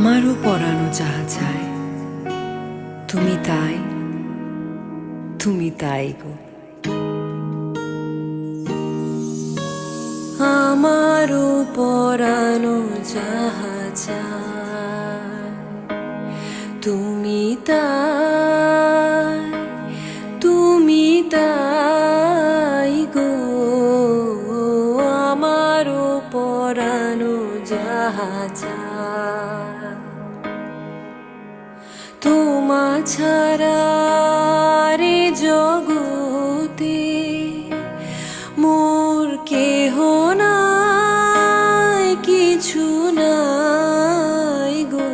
আমারও পরানো যাহা চায়, তুমি তাই, তুমি তাই গো। আমারও পরানো যাহা চায়, তুমি তাই, তুমি তাই গো। আমারও পরানো যাহা চায়, তোমা ছাড়া রে জগতে মোর কেহ নাই, কিছু নাই গো।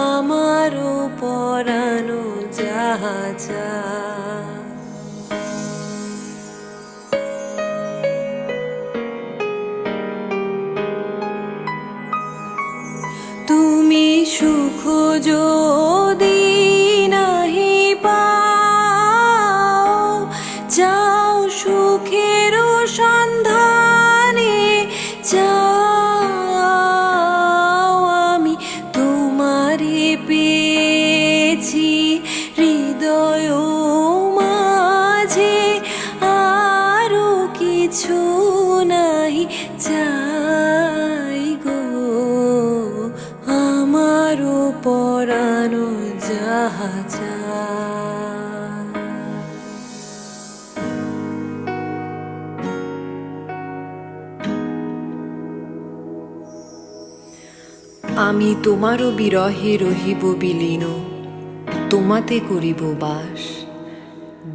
আমারও পরানো যাহা চায়, তুমি সুখ যদি নাহি পাও, যাও সুখের সন্ধানে যাও। আমি তোমারে পেয়েছি হৃদয় মাঝে, আরো কিছু নাহি চাই গো। আমারও পরানো যাহা চায়। আমি তোমারও বিরহে রহিব বিলীন, তোমাতে করিব বাস।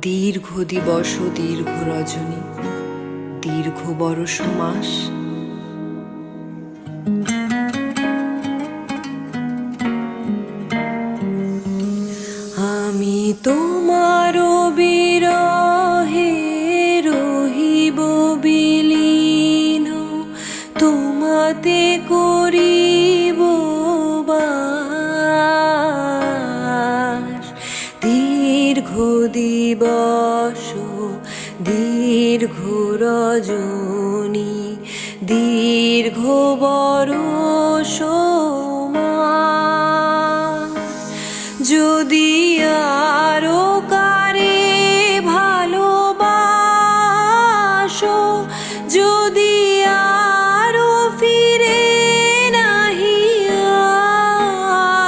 দীর্ঘ দিবস দীর্ঘ রজনী, দীর্ঘ বরষ মাস। আমি তোমারও বিরহে রহিব বিলীন, তোমাতে করিব বাস। দীর্ঘ দিবস দীর্ঘ রজনী, দীর্ঘ বরষ মাস। যদি আরো কারে ভালোবাসো, যদি আরো ফিরে নাহি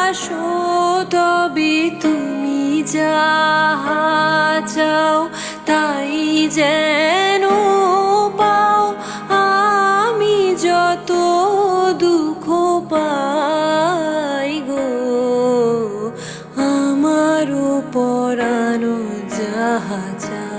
আসো, তবে তুমি যাহা চাও তাই যেন পাও। আমি যত দুঃখ পাই গো, আমারও পরানো যাহা চায়।